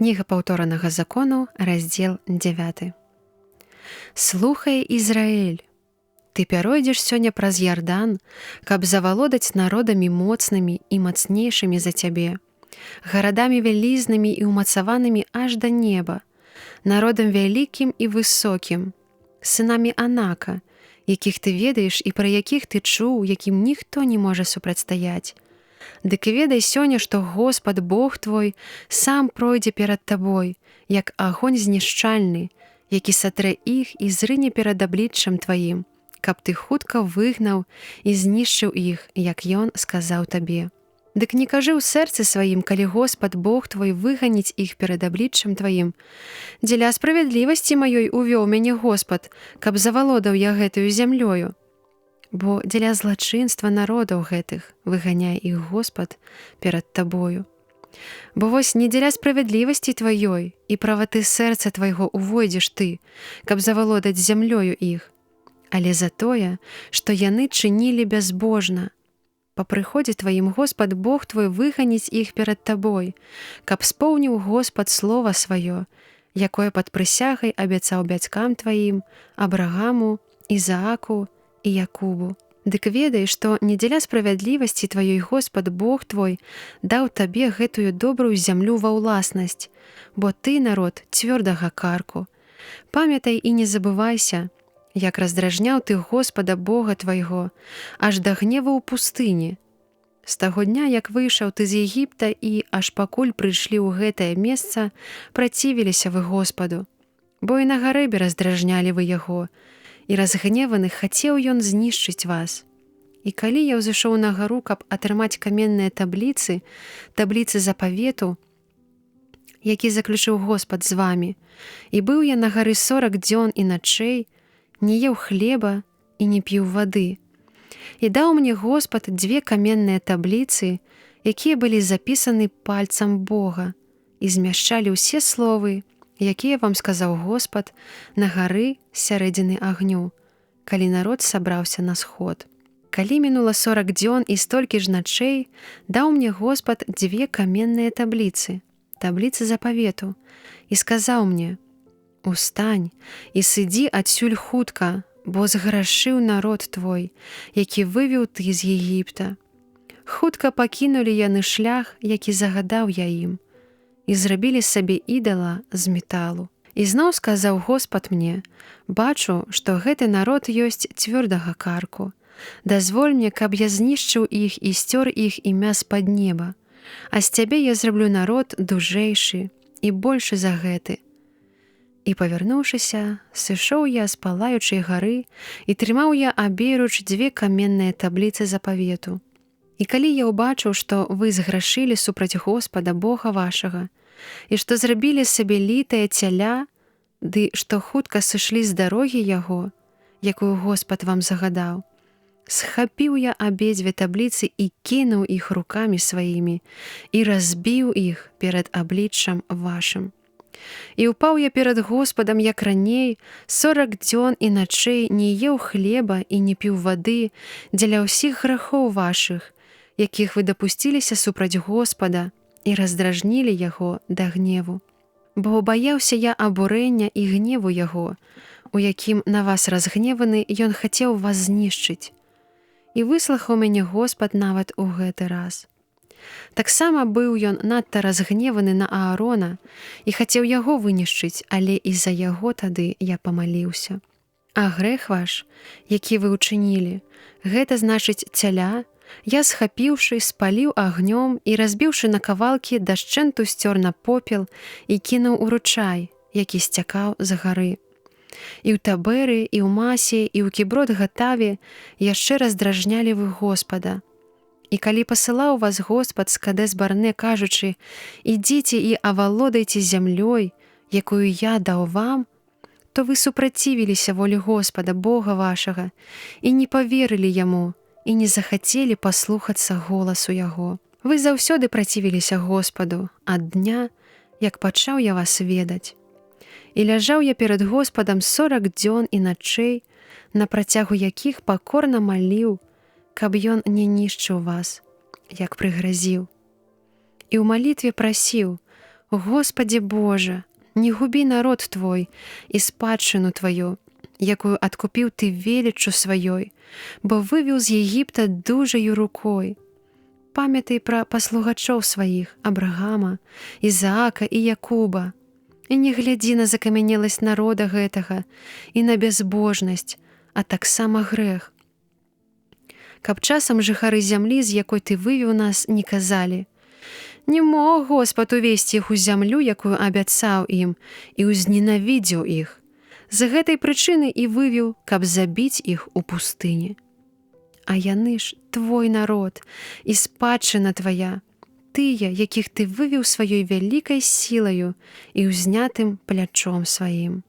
Кніга паўторанага закону, раздзел 9. Слухай, Ізраэль, ты пяройдзеш сёння праз Ярдан, каб завалодаць народамі моцнымі і мацнейшымі за цябе, гарадамі вялізнымі і ўмацаванымі аж да неба, народам вялікім і высокім, сынамі Анака, якіх ты ведаеш і пра якіх ты чуў, якім ніхто не можа супрацьстаяць. Дык ведай сёння, што Господ Бог твой сам пройдзе перад табой, як агонь знішчальны, які сатрэ іх і зрыне перад абліччам тваім, каб ты хутка выгнаў і знішчыў іх, як ён сказаў табе. Дык не кажы ў сэрцы сваім, калі Господ Бог твой выганіць іх перад абліччам тваім. Дзеля справядлівасці маёй увёў мяне Господ, каб завалодаў я гэтую зямлёю. Бо дзеля злачынства народаў гэтых выганяй іх Господ перад табою. Бо вось не дзеля справядлівасці тваёй і праваты сэрца твайго увойдзеш ты, каб завалодаць зямлёю іх, але за тое, што яны чынілі бязбожна. Па прыходзе тваім Господ Бог твой выганіць іх перад табой, каб споўніў Господ слова сваё, якое пад прысягай абяцаў бацькам тваім, Абрагаму, Ізааку і Якубу. Дык ведай, што не дзеля справядлівасці тваёй Господ Бог твой даў табе гэтую добрую зямлю ва ўласнасць, бо ты, народ, цвёрдага карку. Памятай і не забывайся, як раздражняў ты Господа Бога твайго, аж да гневу ў пустыні. З таго дня, як выйшаў ты з Егіпта і аж пакуль прыйшлі ў гэтае месца, працівіліся вы Господу, бо і на гарэбе раздражнялі вы яго, і разгневаны хацеў ён знішчыць вас. І калі я ўзышоў на гару, каб атрымаць каменныя табліцы запавету, які заключыў Господ з вамі, і быў я на гары 40 дзён і начэй, не еў хлеба і не піў вады. І даў мне Господ 2 каменныя табліцы, якія былі запісаны пальцам Бога, і змяшчалі ўсе словы, якія вам сказаў Господ на гары сярэдзіны агню, калі народ сабраўся на сход. Калі мінула 40 дзён і столькі ж начэй, даў мне Господ 2 каменныя табліцы запавету, і сказаў мне: «Устань і сыдзі адсюль хутка, бо зграшыў народ твой, які вывеў ты з Егіпта». Хутка пакінулі яны шлях, які загадаў я ім, і зрабілі сабе ідала з металу. І зноў сказаў Господ мне: «Бачу, што гэты народ ёсць цвёрдага карку. Дазволь мне, каб я знішчыў іх і сцёр іх імя з-пад неба, а з цябе я зраблю народ дужэйшы і большы за гэты». І павярнуўшыся, сышоў я з палаючай гары і трымаў я аберуч 2 каменныя табліцы запавету. І калі я ўбачыў, што вы зграшылі супраць Господа Бога вашага, і што зрабілі сабе літае цяля, ды што хутка сышлі з дарогі яго, якую Господ вам загадаў, схапіў я абедзве табліцы і кінуў іх рукамі сваімі і разбіў іх перад абліччам вашым. І ўпаў я перад Господам, як раней, 40 дзён і начэй не еў хлеба і не піў вады дзеля ўсіх грахоў вашых, якіх вы дапусціліся супраць Господа і раздражнілі яго да гневу. Бо баяўся я абурэння і гневу яго, у якім на вас разгневаны ён хацеў вас знішчыць. І выслухаў мяне Господ нават у гэты раз. Таксама быў ён надта разгневаны на Аарона і хацеў яго вынішчыць, але і за яго тады я памаліўся. А грэх ваш, які вы ўчынілі, гэта значыць цяля, я, схапіўшы, спаліў агнём і разбіўшы на кавалкі, дашчэнту сцёр на попел і кінуў у ручай, які сцякаў з гары. І ў Таберы, і ў Масе, і ў Кіброт-Гатаве яшчэ раздражнялі вы Господа. І калі пасылаў вас Господ з Кадес-Барне, кажучы: «Ідзіце і авалодайце зямлёй, якую я даў вам», то вы супрацівіліся волі Господа Бога вашага і не паверылі яму, і не захацелі паслухацца голасу яго. Вы заўсёды працівіліся Господу ад дня, як пачаў я вас ведаць. І ляжаў я перад Господам 40 дзён і начэй, на працягу якіх пакорна маліў, каб ён не нішчыў вас, як прыгразіў. І ў малітве прасіў: Господи Боже, не губі народ Твой і спадчыну Тваю, якую адкупіў Ты веліччу сваёй, бо вывеў з Егіпта дужаю рукой. Памятай пра паслугачоў сваіх Абрагама, Ізаака і Якуба, і не глядзі на закамянеласць народа гэтага і на бязбожнасць, а таксама грэх. Каб часам жыхары зямлі, з якой Ты вывеў нас, не казалі: не мог Господ увесці іх у зямлю, якую абяцаў ім, і ўзненавідзеў іх. З гэтай прычыны і вывеў, каб забіць іх у пустыні. А яны ж Твой народ і спадчына Твая, тыя, якіх Ты вывеў сваёй вялікай сілаю і ўзнятым плячом сваім.